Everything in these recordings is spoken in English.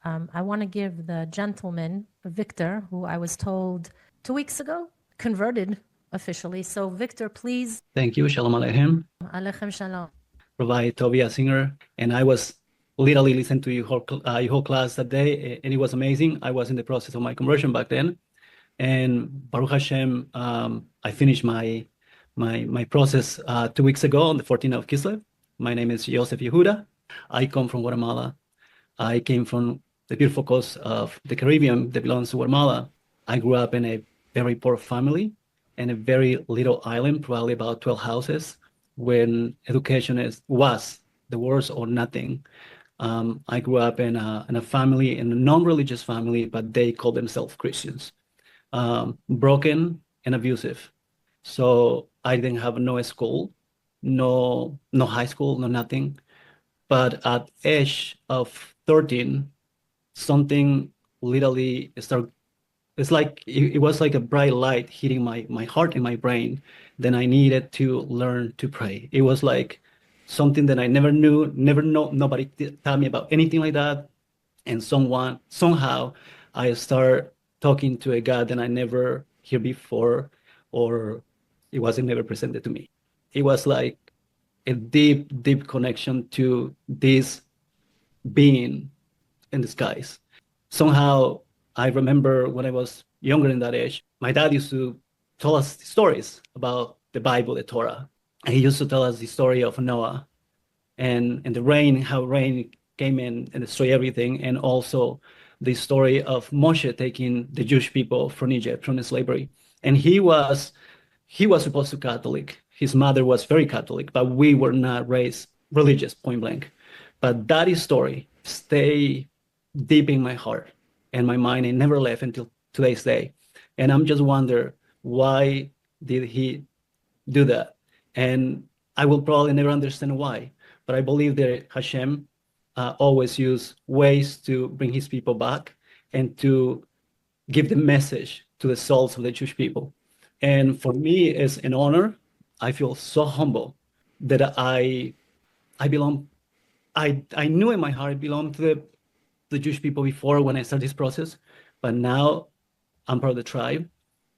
I want to give the gentleman, Victor, who I was told 2 weeks ago, converted officially. So Victor, please. Thank you. Shalom Aleichem. Alechem shalom. Rabbi Tovia Singer. And I was literally listening to your whole class that day, and it was amazing. I was in the process of my conversion back then. And Baruch Hashem, I finished my process 2 weeks ago on the 14th of Kislev. My name is Yosef Yehuda. I come from Guatemala. I came from the beautiful coast of the Caribbean that belongs to Guatemala. I grew up in a very poor family and a very little island, probably about 12 houses, when education was the worst or nothing. I grew up in a family, in a non-religious family, but they call themselves Christians. Broken and abusive. So I didn't have no school, no high school, no nothing. But at age of 13, something literally started. It's like it was like a bright light hitting my heart and my brain. Then I needed to learn to pray. It was like something that I never knew, nobody told me about anything like that. And somehow I start talking to a God that I never heard before, or it wasn't never presented to me. It was like a deep connection to this being in the skies. Somehow I remember when I was younger in that age, my dad used to tell us stories about the Bible, the Torah. And he used to tell us the story of Noah and the rain, how rain came in and destroyed everything. And also the story of Moshe taking the Jewish people from Egypt, from slavery. And he was supposed to be Catholic. His mother was very Catholic, but we were not raised religious, point blank. But that story stayed deep in my heart and my mind, and never left until today's day. And I'm just wonder, why did he do that? And I will probably never understand why, but I believe that Hashem always use ways to bring his people back and to give the message to the souls of the Jewish people. And for me, it's an honor. I feel so humble that I belong. I knew in my heart I belonged to the Jewish people before when I started this process, but now I'm part of the tribe,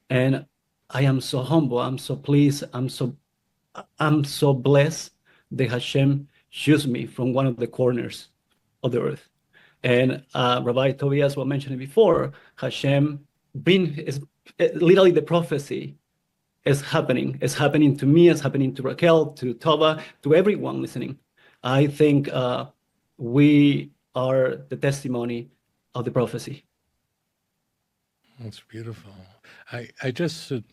and I am so humble. I'm so pleased. I'm so blessed that Hashem chose me from one of the corners of the earth. And Rabbi Tovia, as well mentioned before, Hashem is literally the prophecy is happening. It's happening to me. It's happening to Raquel, to Tova, to everyone listening. I think we are the testimony of the prophecy. That's beautiful. I just should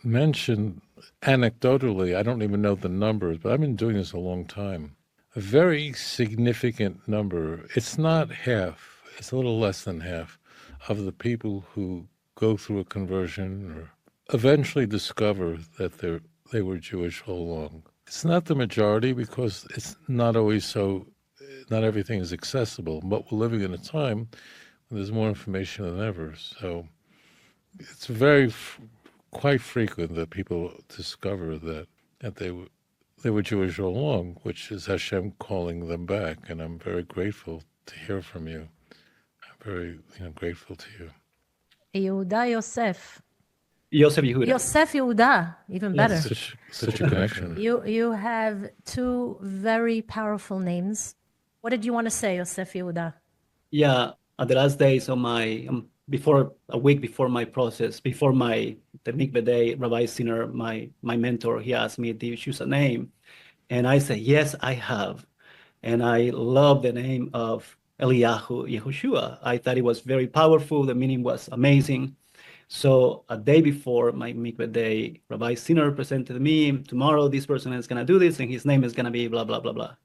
mention anecdotally, I don't even know the numbers, but I've been doing this a long time. A very significant number, it's not half, it's a little less than half of the people who go through a conversion or eventually discover that they were Jewish all along. It's not the majority because it's not always so, not everything is accessible, but we're living in a time when there's more information than ever. So it's quite frequent that people discover that they were Jewish all along, which is Hashem calling them back. And I'm very grateful to hear from you. I'm very grateful to you. Yehuda Yosef. Yosef Yehuda. Yosef Yehuda, even better. Yes. Such a connection. You have two very powerful names. What did you want to say, Yosef Yehuda? Yeah, at the last days of my, a week before my process, before the mikveh day, Rabbi Singer, my mentor, he asked me, do you choose a name? And I said, yes, I have. And I love the name of Eliyahu Yehoshua. I thought it was very powerful. The meaning was amazing. So a day before my mikveh day, Rabbi Singer presented me, tomorrow this person is going to do this, and his name is going to be blah, blah, blah, blah.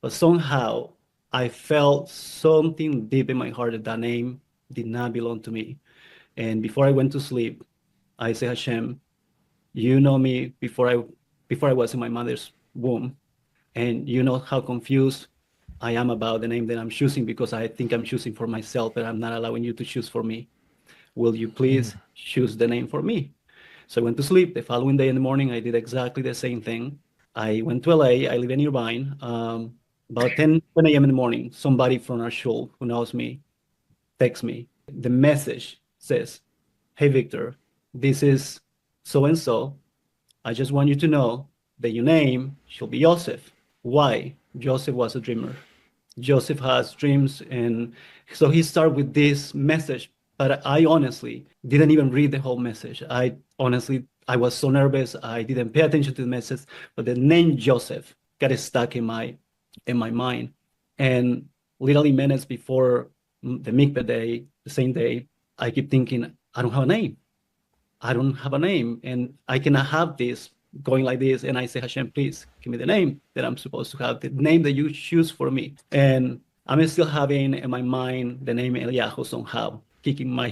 But somehow I felt something deep in my heart that name did not belong to me. And before I went to sleep, I said, Hashem, you know me before I was in my mother's womb, and you know how confused I am about the name that I'm choosing, because I think I'm choosing for myself, but I'm not allowing you to choose for me. Will you please choose the name for me? So I went to sleep. The following day in the morning, I did exactly the same thing. I went to LA. I live in Irvine. About 10 a.m. in the morning, somebody from our shul who knows me texts me. The message says, "Hey, Victor, this is so-and-so. I just want you to know that your name shall be Joseph." Why? Joseph was a dreamer. Joseph has dreams, and so he started with this message, but I honestly didn't even read the whole message. I was so nervous, I didn't pay attention to the message, but the name Joseph got stuck in my mind. And literally minutes before the mikveh day, the same day, I keep thinking, I don't have a name. I don't have a name, and I cannot have this going like this. And I say, Hashem, please give me the name that I'm supposed to have, the name that you choose for me. And I'm still having in my mind the name Eliyahu somehow kicking my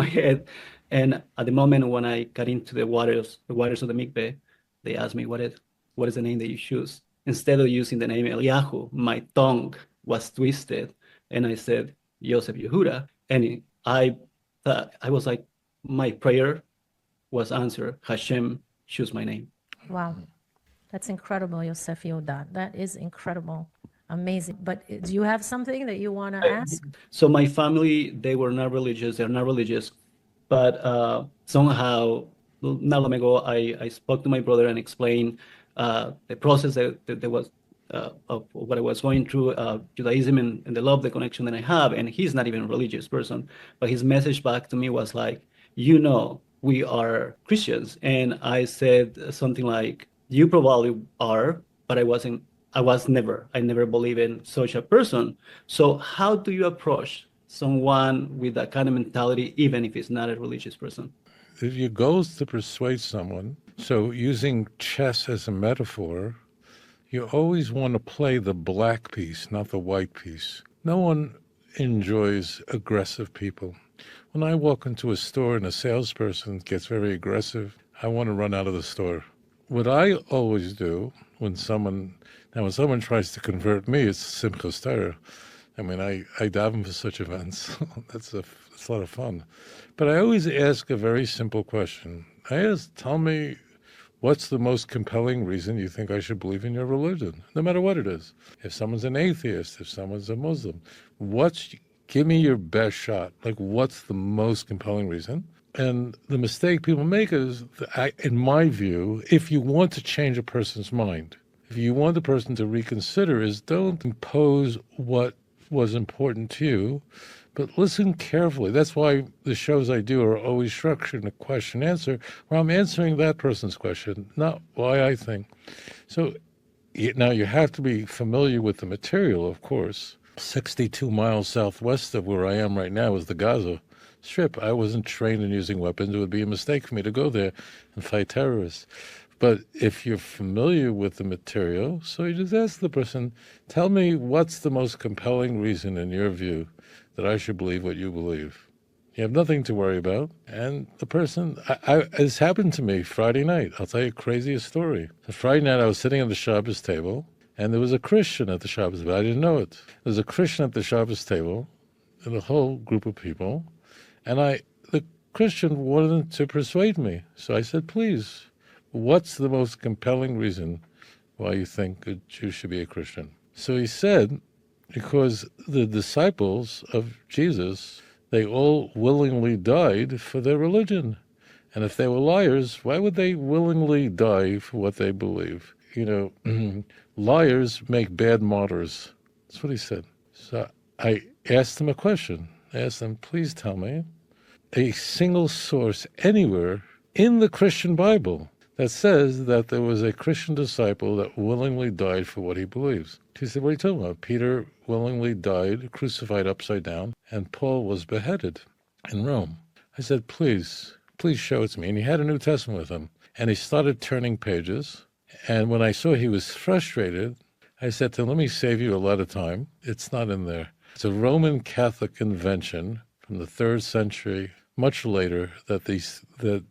head. And at the moment when I got into the waters of the mikveh, they asked me, what is the name that you choose? Instead of using the name Eliyahu, my tongue was twisted, and I said, Yosef Yehuda. And I was like, my prayer was answered. Hashem, choose my name. Wow. That's incredible, Yosef Yehuda. That is incredible. Amazing. But do you have something that you want to ask? So my family, they were not religious. They're not religious. But somehow, not long ago, I spoke to my brother and explained the process that was of what I was going through, Judaism and the love, the connection that I have. And he's not even a religious person. But his message back to me was like, we are Christians. And I said something like, you probably are, but I never believed in such a person. So how do you approach someone with that kind of mentality, even if it's not a religious person? If your goal is to persuade someone, so using chess as a metaphor, you always want to play the black piece, not the white piece. No one enjoys aggressive people. When I walk into a store and a salesperson gets very aggressive, I want to run out of the store. What I always do when someone tries to convert me, it's Simchas Torah. I mean, I daven for such events. It's a lot of fun. But I always ask a very simple question. I ask, tell me, what's the most compelling reason you think I should believe in your religion, no matter what it is? If someone's an atheist, if someone's a Muslim, give me your best shot. Like, what's the most compelling reason? And the mistake people make is, in my view, if you want to change a person's mind, if you want the person to reconsider, is don't impose what was important to you, but listen carefully. That's why the shows I do are always structured in a question-answer, where I'm answering that person's question, not why I think. So now you have to be familiar with the material, of course. 62 miles southwest of where I am right now is the Gaza Strip. I wasn't trained in using weapons. It would be a mistake for me to go there and fight terrorists. But if you're familiar with the material, so you just ask the person, tell me what's the most compelling reason in your view that I should believe what you believe. You have nothing to worry about. And the person, this happened to me Friday night. I'll tell you the craziest story. So Friday night I was sitting at the Shabbos table, and there was a Christian at the Shabbos table. I didn't know it. There was a Christian at the Shabbos table, and a whole group of people, and the Christian wanted to persuade me. So I said, please, what's the most compelling reason why you think a Jew should be a Christian? So he said, because the disciples of Jesus, they all willingly died for their religion. And if they were liars, why would they willingly die for what they believe? Liars make bad martyrs. That's what he said. So I asked him a question. I asked him, please tell me a single source anywhere in the Christian Bible that says that there was a Christian disciple that willingly died for what he believes. He said, what are you talking about? Peter willingly died, crucified upside down, and Paul was beheaded in Rome. I said, please show it to me. And he had a New Testament with him. And he started turning pages. And when I saw he was frustrated, I said to him, let me save you a lot of time. It's not in there. It's a Roman Catholic invention from the 3rd century, much later, that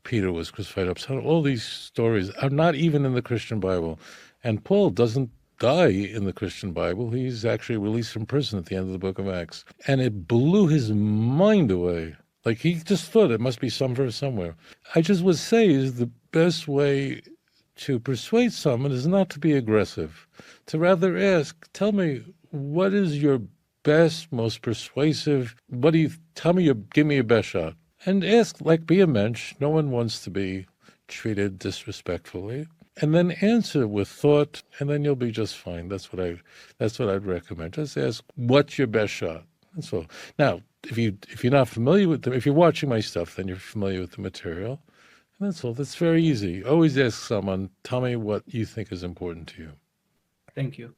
Peter was crucified upside down. All these stories are not even in the Christian Bible. And Paul doesn't die in the Christian Bible. He's actually released from prison at the end of the book of Acts. And it blew his mind away. Like, he just thought it must be some verse somewhere. I just would say is the best way to persuade someone is not to be aggressive, to rather ask, tell me, what is your best, most persuasive, give me your best shot. And ask, be a mensch. No one wants to be treated disrespectfully. And then answer with thought, and then you'll be just fine. That's what I'd recommend. Just ask, what's your best shot? That's all. Now, if you're not familiar with them, if you're watching my stuff, then you're familiar with the material. And that's all. That's very easy. Always ask someone, tell me what you think is important to you. Thank you.